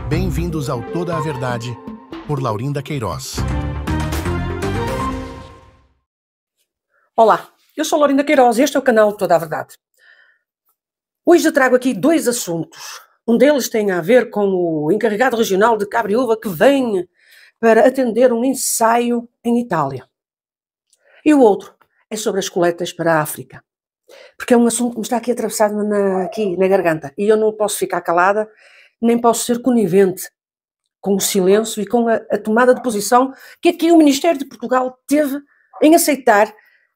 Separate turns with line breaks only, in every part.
Bem-vindos ao Toda a Verdade, por Laurinda Queiroz.
Olá, eu sou Laurinda Queiroz e este é o canal Toda a Verdade. Hoje eu trago aqui dois assuntos. Um deles tem a ver com o encarregado regional de Cabriúva que vem para atender um ensaio em Itália. E o outro é sobre as coletas para a África. Porque é um assunto que me está aqui atravessado aqui na garganta. E eu não posso ficar calada, nem posso ser conivente com o silêncio e com a tomada de posição que aqui o Ministério de Portugal teve em aceitar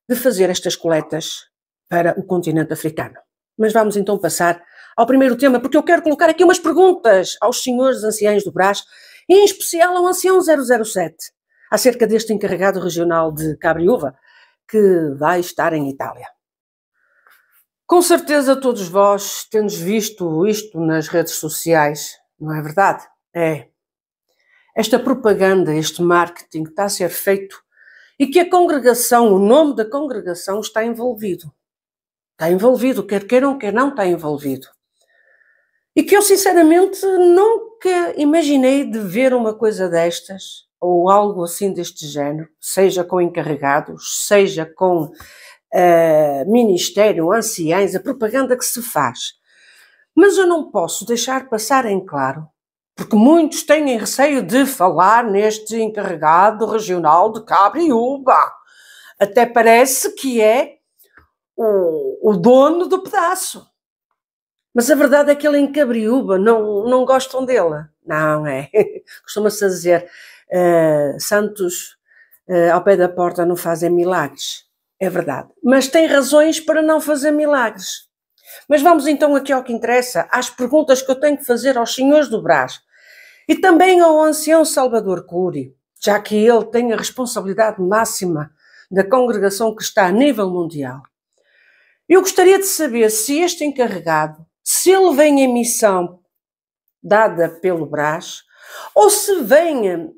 de fazer estas coletas para o continente africano. Mas vamos então passar ao primeiro tema, porque eu quero colocar aqui umas perguntas aos senhores anciães do Brás, e em especial ao ancião 007, acerca deste encarregado regional de Cabriúva, que vai estar em Itália. Com certeza todos vós tendes visto isto nas redes sociais, não é verdade? É. Esta propaganda, este marketing está a ser feito e que a congregação, o nome da congregação está envolvido. Está envolvido, quer queiram, quer não, está envolvido. E que eu sinceramente nunca imaginei de ver uma coisa destas, ou algo assim deste género, seja com encarregados, seja com ministério, anciães, a propaganda que se faz. Mas eu não posso deixar passar em claro, porque muitos têm receio de falar neste encarregado regional de Cabriúva. Até parece que é o dono do pedaço. Mas a verdade é que ele em Cabriúva não gostam dele. Não é? Costuma-se dizer, santos ao pé da porta não fazem milagres. É verdade. Mas tem razões para não fazer milagres. Mas vamos então aqui ao que interessa, às perguntas que eu tenho que fazer aos senhores do Brás e também ao ancião Salvador Cury, já que ele tem a responsabilidade máxima da congregação que está a nível mundial. Eu gostaria de saber se este encarregado, se ele vem em missão dada pelo Brás ou se vem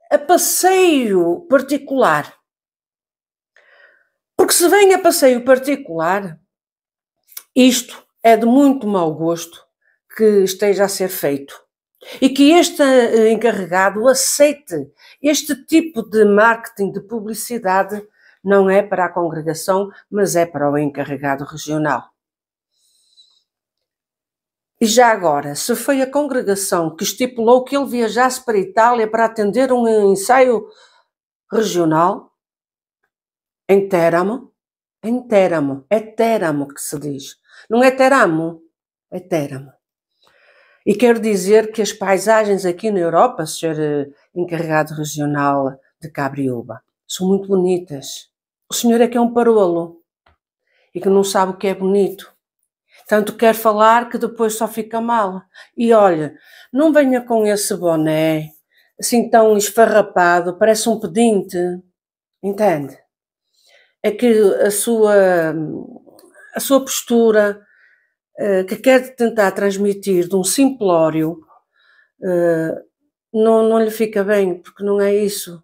a passeio particular. Porque se vem a passeio particular, isto é de muito mau gosto que esteja a ser feito. E que este encarregado aceite este tipo de marketing, de publicidade, não é para a congregação, mas é para o encarregado regional. E já agora, se foi a congregação que estipulou que ele viajasse para a Itália para atender um ensaio regional, em Teramo, é Teramo que se diz, não é Teramo, é Teramo. E quero dizer que as paisagens aqui na Europa, Sr. Encarregado Regional de Cabriúva, são muito bonitas. O senhor é que é um parolo e que não sabe o que é bonito. Tanto quer falar que depois só fica mal. E olha, não venha com esse boné, assim tão esfarrapado, parece um pedinte. Entende? É que a sua postura que quer tentar transmitir de um simplório não lhe fica bem, porque não é isso.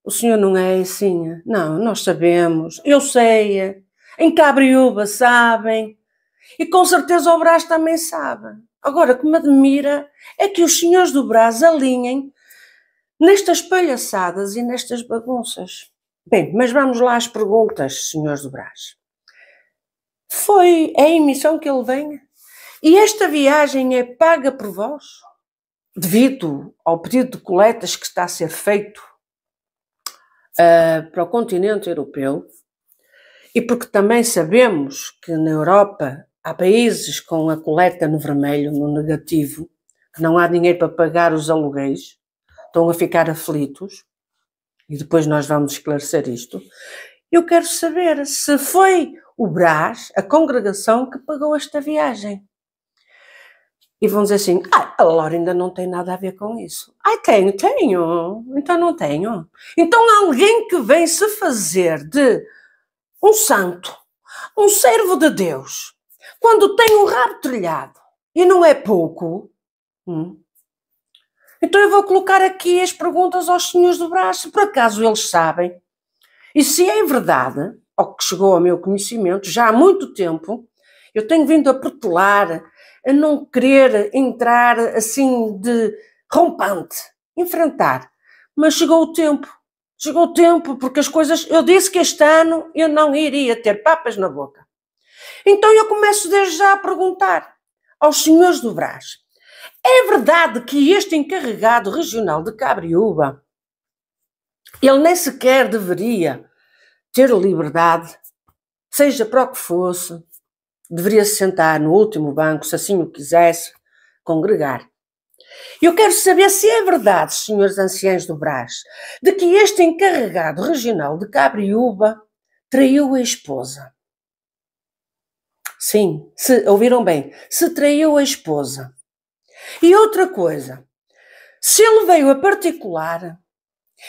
O senhor não é assim. Não, nós sabemos, eu sei, em Cabriúva sabem, e com certeza o Brás também sabe. Agora, o que me admira é que os senhores do Brás alinhem nestas palhaçadas e nestas bagunças. Bem, mas vamos lá às perguntas, senhores do Brás. É em missão que ele venha? E esta viagem é paga por vós? Devido ao pedido de coletas que está a ser feito para o continente europeu, e porque também sabemos que na Europa há países com a coleta no vermelho, no negativo, que não há dinheiro para pagar os aluguéis, estão a ficar aflitos, e depois nós vamos esclarecer isto. Eu quero saber se foi o Brás, a congregação, que pagou esta viagem. E vão dizer assim, a Laura ainda não tem nada a ver com isso. Tenho. Então não tenho. Então alguém que vem se fazer de um santo, um servo de Deus, quando tem um rabo trilhado, e não é pouco, então eu vou colocar aqui as perguntas aos senhores do Brás, se por acaso eles sabem. E se é verdade, ao que chegou ao meu conhecimento, já há muito tempo, eu tenho vindo a protelar, a não querer entrar assim rompante, enfrentar. Mas chegou o tempo, porque as coisas, eu disse que este ano eu não iria ter papas na boca. Então eu começo desde já a perguntar aos senhores do Brás, é verdade que este encarregado regional de Cabriúba, ele nem sequer deveria ter liberdade, seja para o que fosse, deveria se sentar no último banco, se assim o quisesse, congregar. Eu quero saber se é verdade, senhores anciãos do Brás, de que este encarregado regional de Cabriúba traiu a esposa. Sim, ouviram bem, se traiu a esposa. E outra coisa, se ele veio a particular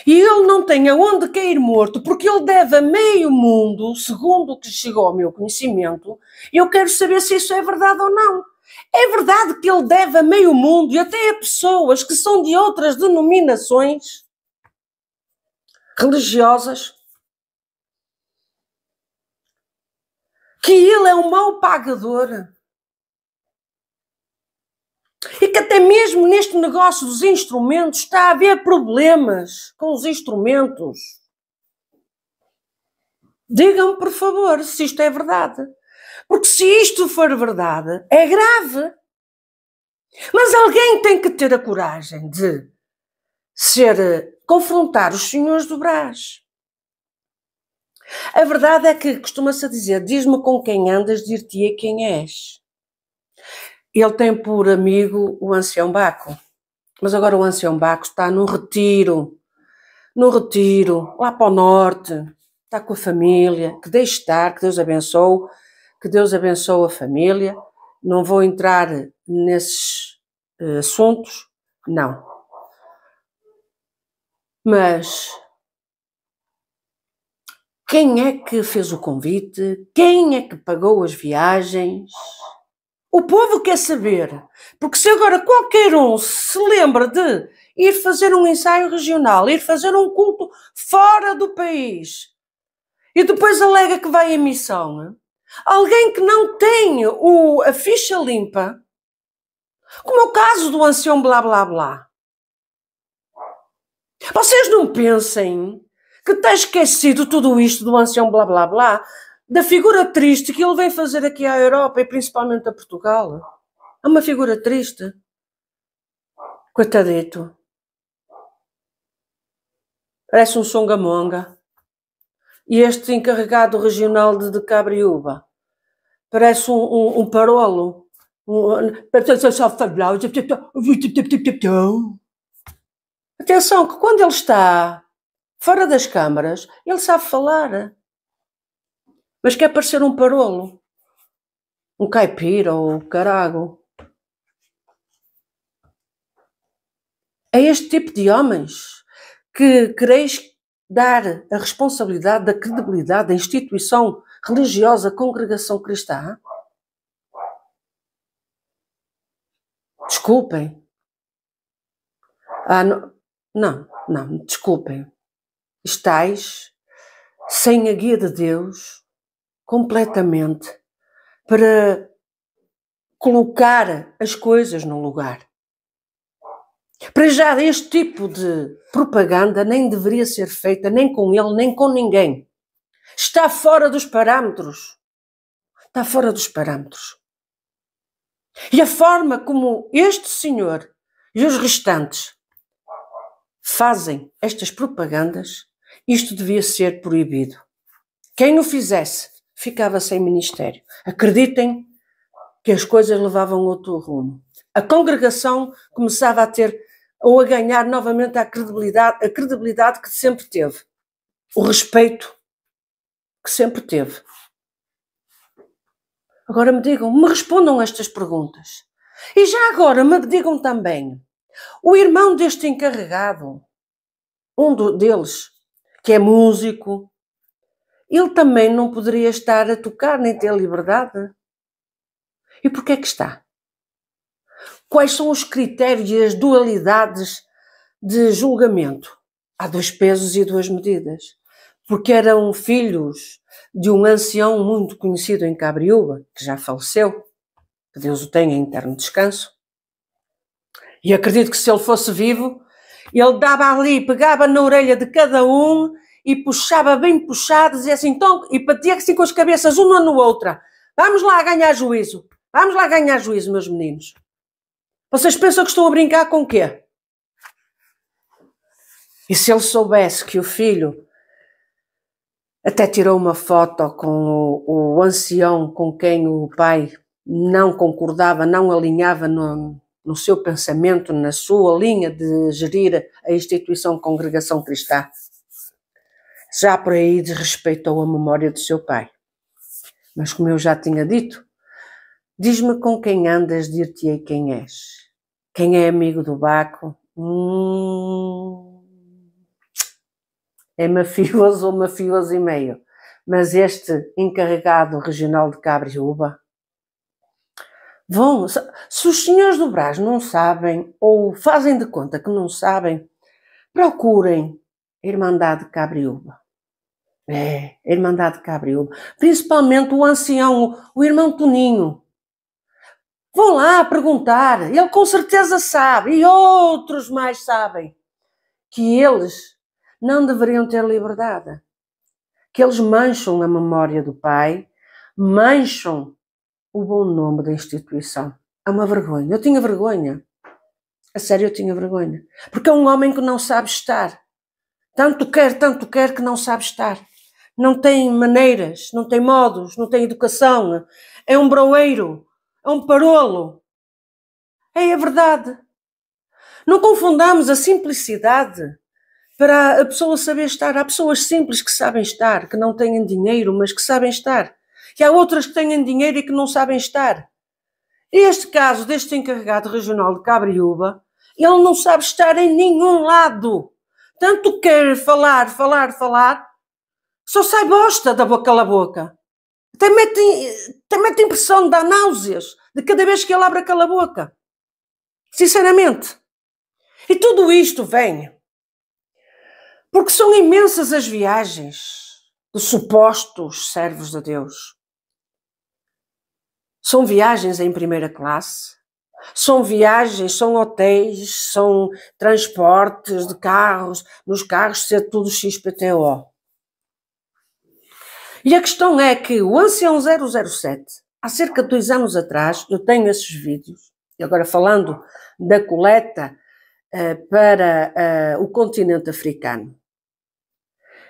e ele não tem aonde cair morto, porque ele deve a meio mundo, segundo o que chegou ao meu conhecimento, eu quero saber se isso é verdade ou não. É verdade que ele deve a meio mundo e até a pessoas que são de outras denominações religiosas? Que ele é um mau pagador? E que até mesmo neste negócio dos instrumentos está a haver problemas com os instrumentos? Digam-me, por favor, se isto é verdade. Porque se isto for verdade, é grave. Mas alguém tem que ter a coragem de confrontar os senhores do Brás. A verdade é que costuma-se dizer, diz-me com quem andas, dir-te-ei quem és. Ele tem por amigo o ancião Baco. Mas agora o ancião Baco está num retiro, lá para o norte, está com a família, que deixe estar, que Deus abençoe a família. Não vou entrar nesses assuntos, não. Mas quem é que fez o convite? Quem é que pagou as viagens? O povo quer saber, porque se agora qualquer um se lembra de ir fazer um ensaio regional, ir fazer um culto fora do país e depois alega que vai em missão, alguém que não tem a ficha limpa, como é o caso do ancião blá blá blá. Vocês não pensem que está esquecido tudo isto do ancião blá blá blá, da figura triste que ele vem fazer aqui à Europa e principalmente a Portugal. É uma figura triste. Coitadito. Parece um songamonga. E este encarregado regional de Cabriúba parece um parolo. Atenção, que quando ele está fora das câmaras, ele sabe falar. Mas quer parecer um parolo. Um caipira ou carago. É este tipo de homens que quereis dar a responsabilidade da credibilidade da instituição religiosa Congregação Cristã? Desculpem. Não, desculpem. Estais sem a guia de Deus completamente para colocar as coisas no lugar. Para já, este tipo de propaganda nem deveria ser feita nem com ele, nem com ninguém. Está fora dos parâmetros. Está fora dos parâmetros. E a forma como este senhor e os restantes fazem estas propagandas, isto devia ser proibido. Quem o fizesse ficava sem ministério. Acreditem que as coisas levavam outro rumo. A congregação começava a ter ou a ganhar novamente a credibilidade que sempre teve, o respeito que sempre teve. Agora me respondam estas perguntas. E já agora me digam também, o irmão deste encarregado, deles, que é músico, ele também não poderia estar a tocar nem ter liberdade? E porquê é que está? Quais são os critérios e as dualidades de julgamento? Há 2 pesos e 2 medidas. Porque eram filhos de um ancião muito conhecido em Cabriúba, que já faleceu, que Deus o tenha em eterno descanso. E acredito que se ele fosse vivo, ele dava ali, pegava na orelha de cada um e puxava bem puxado, dizia assim, então, e batia assim com as cabeças uma no outra. Vamos lá ganhar juízo. Vamos lá ganhar juízo, meus meninos. Vocês pensam que estou a brincar com o quê? E se ele soubesse que o filho até tirou uma foto com o ancião com quem o pai não concordava, não alinhava no seu pensamento, na sua linha de gerir a instituição Congregação Cristã, já por aí desrespeitou a memória do seu pai. Mas como eu já tinha dito, diz-me com quem andas, dir-te-ei quem és. Quem é amigo do Baco? É mafioso ou mafioso e meio. Mas este encarregado regional de Cabriúba, se os senhores do Brás não sabem, ou fazem de conta que não sabem, procurem a Irmandade de Cabriúba. A Irmandade de Cabriúba. Principalmente o ancião, o irmão Toninho. Vão lá perguntar, ele com certeza sabe, e outros mais sabem, que eles não deveriam ter liberdade. Que eles mancham a memória do pai, mancham o bom nome da instituição. É uma vergonha. Eu tinha vergonha. A sério, eu tinha vergonha. Porque é um homem que não sabe estar. Tanto quer que não sabe estar. Não tem maneiras, não tem modos, não tem educação. É um broeiro, é um parolo. É a verdade. Não confundamos a simplicidade para a pessoa saber estar. Há pessoas simples que sabem estar, que não têm dinheiro, mas que sabem estar. E há outras que têm dinheiro e que não sabem estar. Este caso deste encarregado regional de Cabriúba, ele não sabe estar em nenhum lado. Tanto quer falar, só sai bosta da boca a boca. Até mete impressão, dá náuseas de cada vez que ele abre aquela boca. Sinceramente. E tudo isto vem porque são imensas as viagens de supostos servos de Deus. São viagens em primeira classe, são viagens, são hotéis, são transportes de carros, nos carros ser tudo XPTO. E a questão é que o Ancião 007, há cerca de 2 anos atrás, eu tenho esses vídeos, e agora falando da coleta para o continente africano,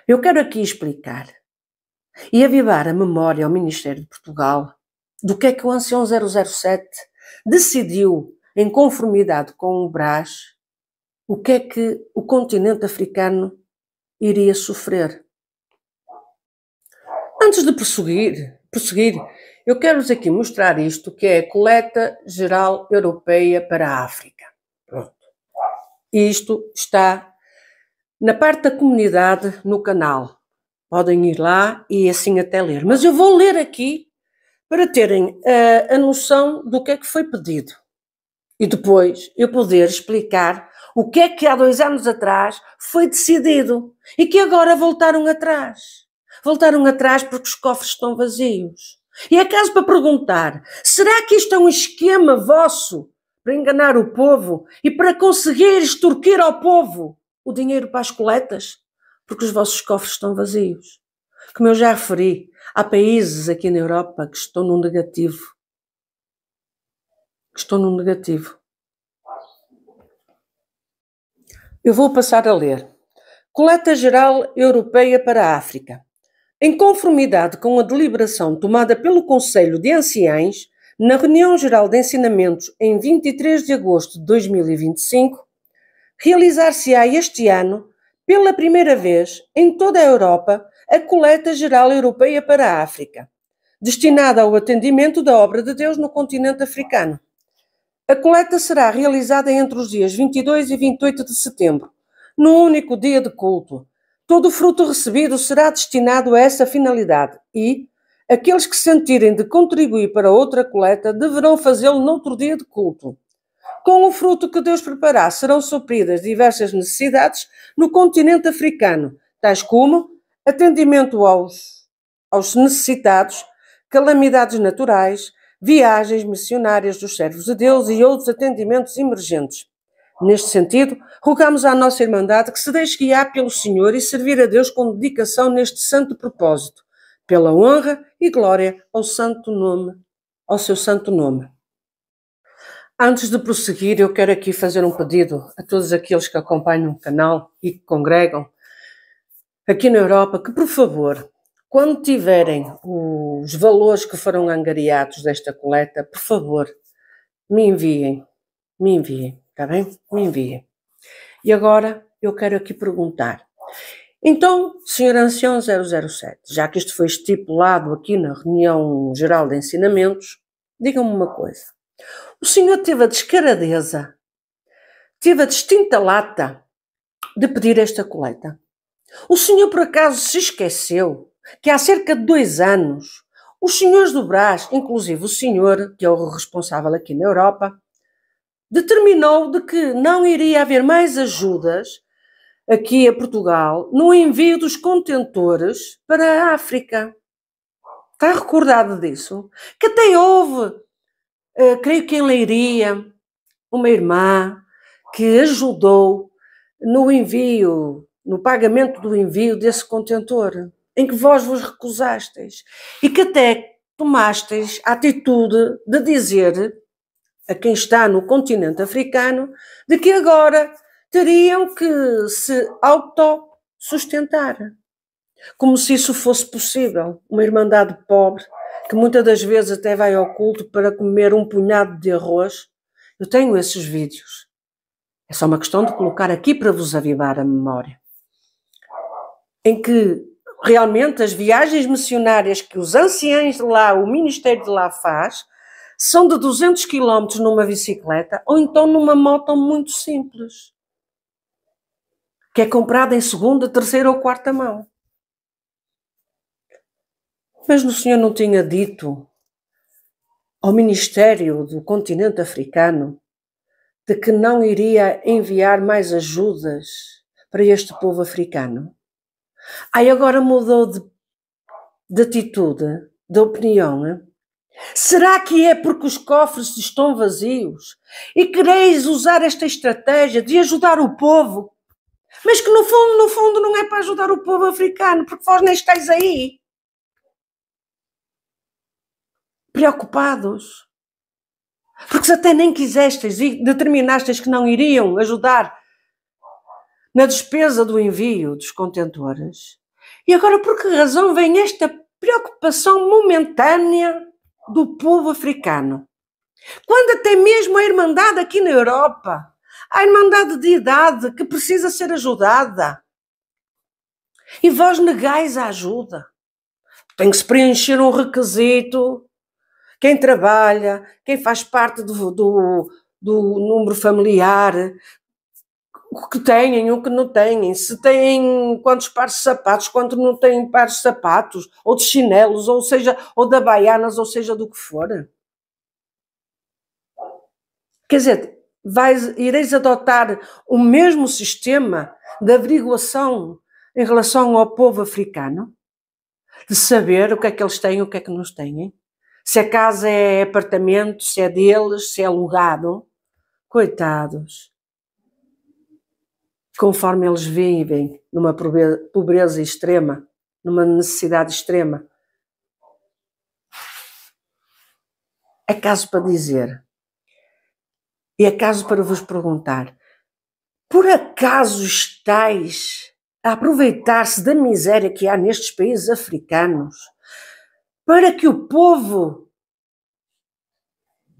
eu quero aqui explicar e avivar a memória ao Ministério de Portugal do que é que o Ancião 007 decidiu, em conformidade com o Brás, o que é que o continente africano iria sofrer. Antes de prosseguir, eu quero-vos aqui mostrar isto, que é a Coleta Geral Europeia para a África. Pronto. Isto está na parte da comunidade no canal. Podem ir lá e assim até ler. Mas eu vou ler aqui para terem a noção do que é que foi pedido. E depois eu poder explicar o que é que há 2 anos atrás foi decidido e que agora voltaram atrás. Voltaram atrás porque os cofres estão vazios. E é caso para perguntar, será que isto é um esquema vosso para enganar o povo e para conseguir extorquir ao povo o dinheiro para as coletas? Porque os vossos cofres estão vazios. Como eu já referi, há países aqui na Europa que estão num negativo. Eu vou passar a ler. Coleta Geral Europeia para a África. Em conformidade com a deliberação tomada pelo Conselho de Anciães, na Reunião Geral de Ensinamentos em 23 de agosto de 2025, realizar-se-á este ano, pela primeira vez, em toda a Europa, a Coleta Geral Europeia para a África, destinada ao atendimento da obra de Deus no continente africano. A coleta será realizada entre os dias 22 e 28 de setembro, num único dia de culto. Todo o fruto recebido será destinado a essa finalidade e aqueles que sentirem de contribuir para outra coleta deverão fazê-lo noutro dia de culto. Com o fruto que Deus preparar serão supridas diversas necessidades no continente africano, tais como atendimento aos necessitados, calamidades naturais, viagens missionárias dos servos de Deus e outros atendimentos emergentes. Neste sentido, rogamos à nossa Irmandade que se deixe guiar pelo Senhor e servir a Deus com dedicação neste santo propósito, pela honra e glória ao seu santo nome. Antes de prosseguir, eu quero aqui fazer um pedido a todos aqueles que acompanham o canal e que congregam aqui na Europa, que, por favor, quando tiverem os valores que foram angariados desta coleta, por favor, me enviem, está bem? Me enviem. E agora eu quero aqui perguntar. Então, Sr. Ancião 007, já que isto foi estipulado aqui na reunião geral de ensinamentos, diga-me uma coisa. O senhor teve a descaradeza, teve a distinta lata de pedir esta coleta. O senhor por acaso se esqueceu que há cerca de 2 anos os senhores do Brás, inclusive o senhor, que é o responsável aqui na Europa, determinou de que não iria haver mais ajudas aqui a Portugal no envio dos contentores para a África. Está recordado disso? Que até houve, creio que em Leiria, uma irmã que ajudou no envio, no pagamento do envio desse contentor, em que vós vos recusasteis e que até tomasteis a atitude de dizer a quem está no continente africano de que agora teriam que se autossustentar. Como se isso fosse possível. Uma irmandade pobre, que muitas das vezes até vai ao culto para comer um punhado de arroz. Eu tenho esses vídeos. É só uma questão de colocar aqui para vos avivar a memória. Em que realmente as viagens missionárias que os anciães de lá, o ministério de lá faz, são de 200 km numa bicicleta ou então numa moto muito simples, que é comprada em segunda, terceira ou quarta mão. Mas o senhor não tinha dito ao Ministério do Continente Africano de que não iria enviar mais ajudas para este povo africano? Aí agora mudou de atitude, de opinião, hein? Será que é porque os cofres estão vazios e quereis usar esta estratégia de ajudar o povo, mas que no fundo não é para ajudar o povo africano, porque vós nem estáis aí preocupados, porque se até nem quisestes e determinastes que não iriam ajudar na despesa do envio dos contentores, e agora por que razão vem esta preocupação momentânea do povo africano? Quando até mesmo a Irmandade aqui na Europa, a Irmandade de idade que precisa ser ajudada, e vós negais a ajuda. Tem que se preencher um requisito. Quem trabalha, quem faz parte do número familiar, o que têm, o que não têm, se têm quantos pares de sapatos, quanto não têm pares de sapatos, ou de chinelos, ou seja, ou de havaianas, ou seja, do que for. Quer dizer, ireis adotar o mesmo sistema de averiguação em relação ao povo africano? De saber o que é que eles têm e o que é que não têm? Se a casa é apartamento, se é deles, se é alugado. Coitados. Conforme eles vivem numa pobreza extrema, numa necessidade extrema. É caso para dizer, e é caso para vos perguntar, por acaso estáis a aproveitar-se da miséria que há nestes países africanos para que o povo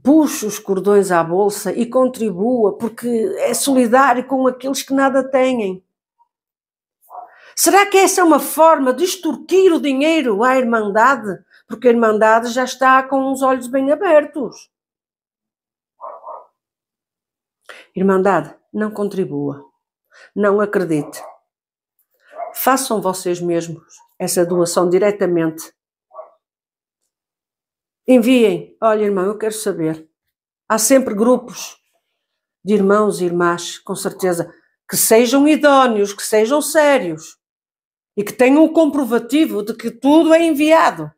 puxe os cordões à bolsa e contribua porque é solidário com aqueles que nada têm? Será que essa é uma forma de extorquir o dinheiro à Irmandade? Porque a Irmandade já está com os olhos bem abertos. Irmandade, não contribua. Não acredite. Façam vocês mesmos essa doação diretamente. Enviem. Olha, irmão, eu quero saber. Há sempre grupos de irmãos e irmãs, com certeza, que sejam idóneos, que sejam sérios e que tenham o comprovativo de que tudo é enviado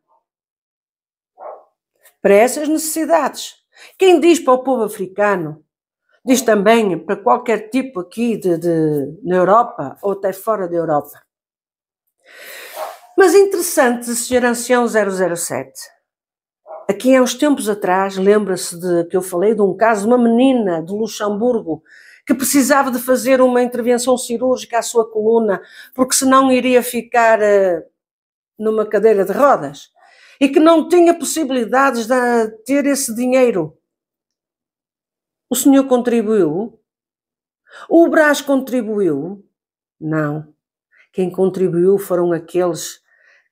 para essas necessidades. Quem diz para o povo africano Diz também para qualquer tipo aqui na Europa ou até fora da Europa. Mas interessante, Sr. Ancião 007. Aqui há uns tempos atrás, lembra-se de que eu falei de um caso de uma menina de Luxemburgo que precisava de fazer uma intervenção cirúrgica à sua coluna, porque senão iria ficar numa cadeira de rodas, e que não tinha possibilidades de ter esse dinheiro. O senhor contribuiu? O Brás contribuiu? Não. Quem contribuiu foram aqueles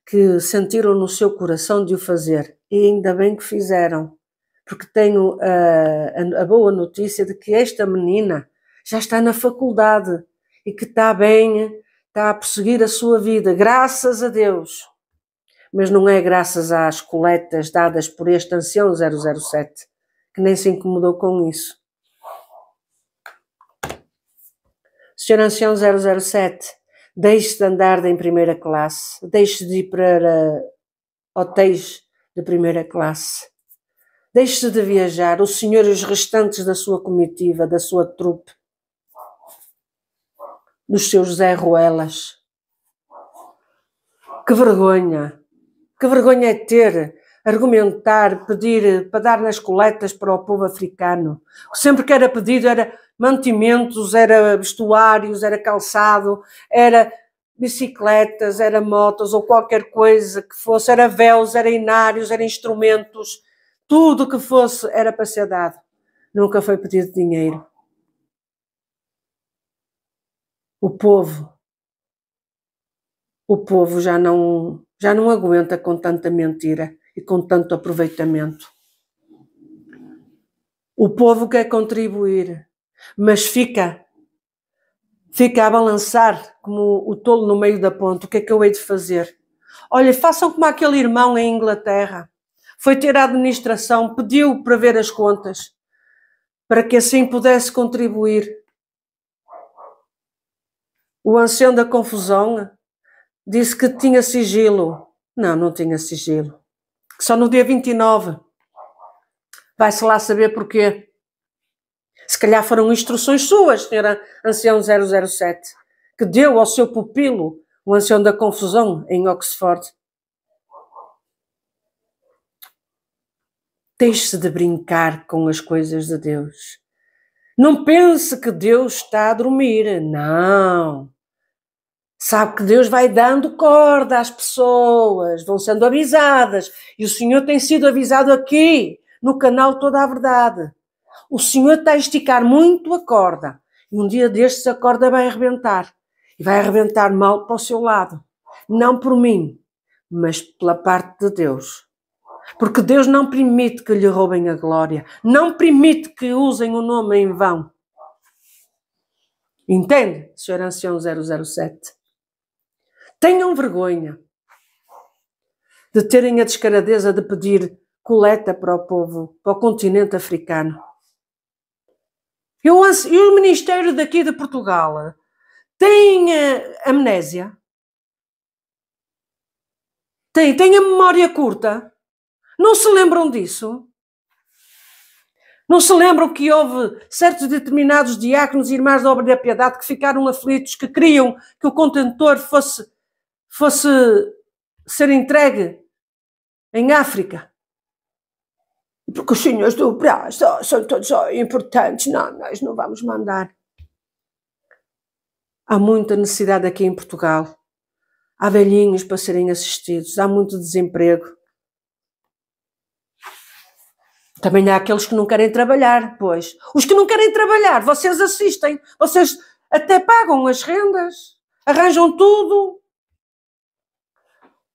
que sentiram no seu coração de o fazer. E ainda bem que fizeram. Porque tenho a boa notícia de que esta menina já está na faculdade e que está bem, está a prosseguir a sua vida, graças a Deus. Mas não é graças às coletas dadas por este ancião 007, que nem se incomodou com isso. Sr. Ancião 007, deixe de andar em primeira classe, deixe de ir para hotéis de primeira classe, deixe de viajar, o senhor e os restantes da sua comitiva, da sua trupe, dos seus Zé Ruelas. Que vergonha é ter, argumentar, pedir para dar nas coletas para o povo africano. Sempre que era pedido era mantimentos, era vestuários, era calçado, era bicicletas, era motos ou qualquer coisa que fosse, era véus, era inários, era instrumentos, tudo que fosse era para ser dado. Nunca foi pedido dinheiro. O povo já não aguenta com tanta mentira e com tanto aproveitamento. O povo quer contribuir, mas fica a balançar como o tolo no meio da ponte. O que é que eu hei de fazer? Olha, façam como aquele irmão em Inglaterra. Foi ter a administração, pediu para ver as contas, para que assim pudesse contribuir. O ancião da confusão disse que tinha sigilo. Não tinha sigilo. Só no dia 29. Vai-se lá saber porquê. Se calhar foram instruções suas, senhora ancião 007, que deu ao seu pupilo, o ancião da confusão, em Oxford. Deixe-se de brincar com as coisas de Deus. Não pense que Deus está a dormir. Não. Sabe que Deus vai dando corda às pessoas, vão sendo avisadas. E o Senhor tem sido avisado aqui, no canal Toda a Verdade. O Senhor está a esticar muito a corda. E um dia destes a corda vai arrebentar. E vai arrebentar mal para o seu lado. Não por mim, mas pela parte de Deus. Porque Deus não permite que lhe roubem a glória. Não permite que usem o nome em vão. Entende, Sr. Ancião 007? Tenham vergonha de terem a descaradeza de pedir coleta para o povo, para o continente africano. E o Ministério daqui de Portugal tem amnésia? Tem a memória curta? Não se lembram disso? Não se lembram que houve certos determinados diáconos e irmãs da Obra da Piedade que ficaram aflitos, que queriam que o contentor fosse ser entregue em África? Porque os senhores do Brás são todos importantes. Não, nós não vamos mandar. Há muita necessidade aqui em Portugal. Há velhinhos para serem assistidos. Há muito desemprego. Também há aqueles que não querem trabalhar, pois. Os que não querem trabalhar, vocês assistem. Vocês até pagam as rendas. Arranjam tudo.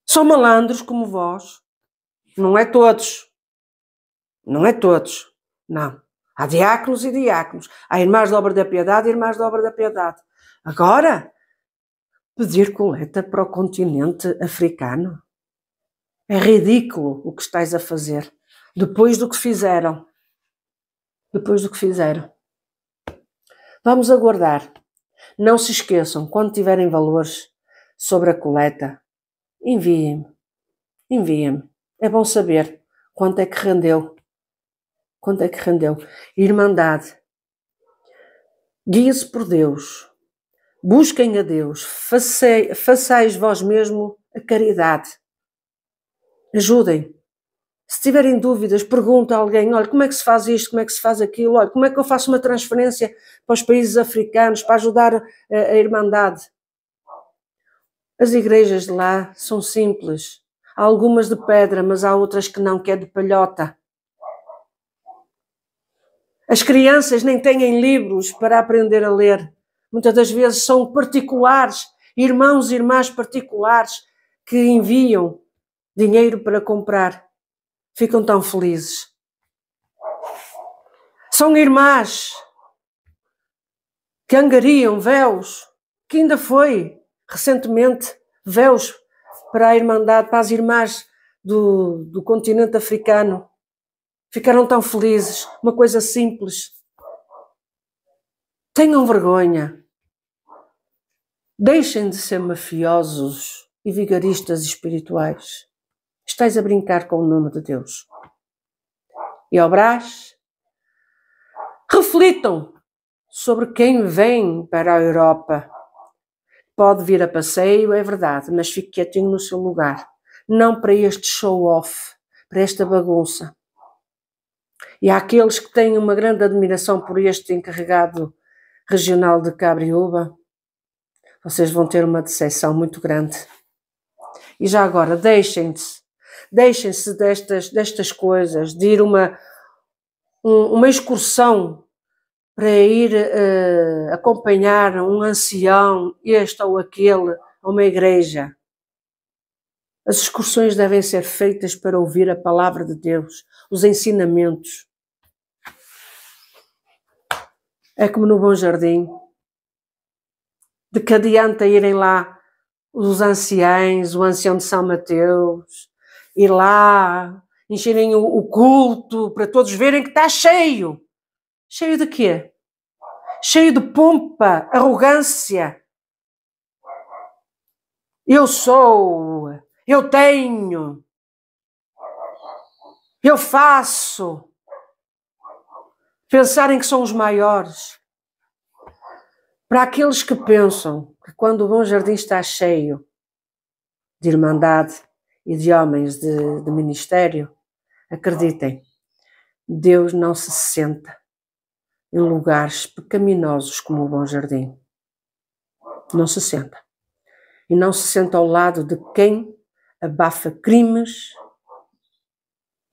São malandros como vós. Não é todos. Não é todos. Não. Há diáconos e diáconos. Há irmãs da Obra da Piedade e irmãs da Obra da Piedade. Agora, pedir coleta para o continente africano? É ridículo o que estáis a fazer. Depois do que fizeram. Depois do que fizeram. Vamos aguardar. Não se esqueçam, quando tiverem valores sobre a coleta, enviem-me. Enviem-me. É bom saber quanto é que rendeu. Quanto é que rendeu. Irmandade. Guie-se por Deus. Busquem a Deus. Façais vós mesmo a caridade. Ajudem. Se tiverem dúvidas, pergunta a alguém, olha, como é que se faz isto, como é que se faz aquilo, olha, como é que eu faço uma transferência para os países africanos, para ajudar a Irmandade. As igrejas de lá são simples. Há algumas de pedra, mas há outras que não, que é de palhota. As crianças nem têm livros para aprender a ler. Muitas das vezes são particulares, irmãos e irmãs particulares que enviam dinheiro para comprar. Ficam tão felizes. São irmãs que angariam véus, que ainda foi recentemente véus para a Irmandade, para as irmãs do continente africano. Ficaram tão felizes, uma coisa simples. Tenham vergonha. Deixem de ser mafiosos e vigaristas espirituais. Estais a brincar com o nome de Deus. E ao Brás, reflitam sobre quem vem para a Europa. Pode vir a passeio, é verdade, mas fique quietinho no seu lugar. Não para este show-off, para esta bagunça. E há aqueles que têm uma grande admiração por este encarregado regional de Cabriúba. Vocês vão ter uma decepção muito grande. E já agora, deixem-se destas coisas, de ir uma excursão para ir acompanhar um ancião, este ou aquele, a uma igreja. As excursões devem ser feitas para ouvir a palavra de Deus, os ensinamentos. É como no Bom Jardim. De que adianta irem lá os anciães, o ancião de São Mateus, ir lá, encherem o culto para todos verem que está cheio. Cheio de quê? Cheio de pompa, arrogância. Eu sou, eu tenho, eu faço. Pensarem que são os maiores. Para aqueles que pensam que quando o Bom Jardim está cheio de irmandade e de homens de ministério, acreditem, Deus não se senta em lugares pecaminosos como o Bom Jardim. Não se senta. E não se senta ao lado de quem abafa crimes,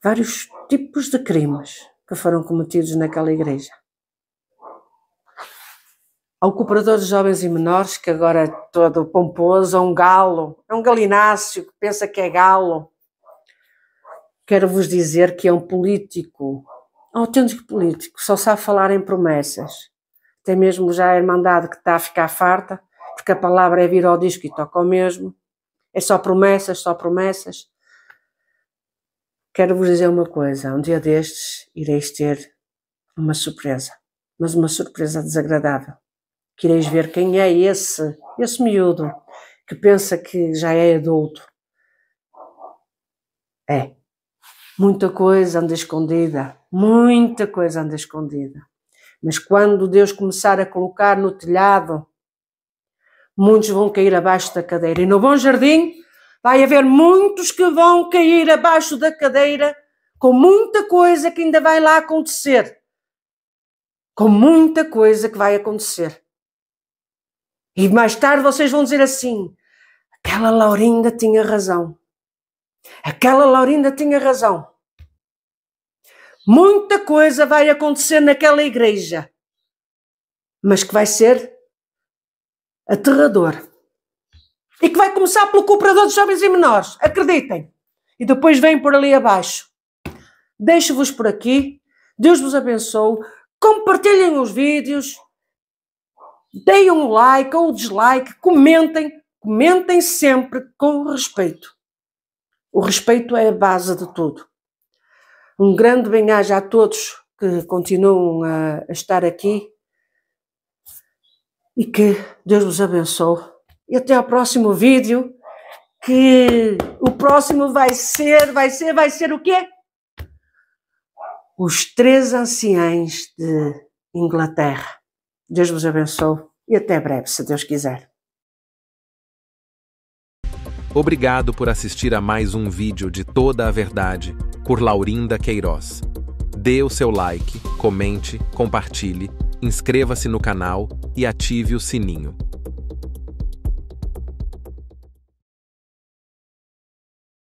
vários tipos de crimes que foram cometidos naquela igreja. Ao cooperador de jovens e menores, que agora é todo pomposo, é um galo, é um galináceo que pensa que é galo. Quero vos dizer que é um político, um autêntico político, só sabe falar em promessas. Até mesmo já a Irmandade que está a ficar farta, porque a palavra é vir ao disco e toca ao mesmo. É só promessas, só promessas. Quero vos dizer uma coisa, um dia destes ireis ter uma surpresa, mas uma surpresa desagradável. Que ireis ver quem é esse miúdo que pensa que já é adulto. É. Muita coisa anda escondida. Muita coisa anda escondida. Mas quando Deus começar a colocar no telhado, muitos vão cair abaixo da cadeira. E no Bom Jardim vai haver muitos que vão cair abaixo da cadeira com muita coisa que ainda vai lá acontecer. Com muita coisa que vai acontecer. E mais tarde vocês vão dizer assim, aquela Laurinda tinha razão. Aquela Laurinda tinha razão. Muita coisa vai acontecer naquela igreja, mas que vai ser aterrador. E que vai começar pelo cooperador de jovens e menores, acreditem. E depois vem por ali abaixo. Deixo-vos por aqui, Deus vos abençoe, compartilhem os vídeos, deem um like ou dislike, comentem sempre com respeito. O respeito é a base de tudo. Um grande bem-aja a todos que continuam a estar aqui e que Deus vos abençoe. E até ao próximo vídeo, que o próximo vai ser o quê? Os 3 anciães de Inglaterra. Deus vos abençoe e até breve, se Deus quiser.
Obrigado por assistir a mais um vídeo de Toda a Verdade, por Laurinda Queiroz. Dê o seu like, comente, compartilhe, inscreva-se no canal e ative o sininho.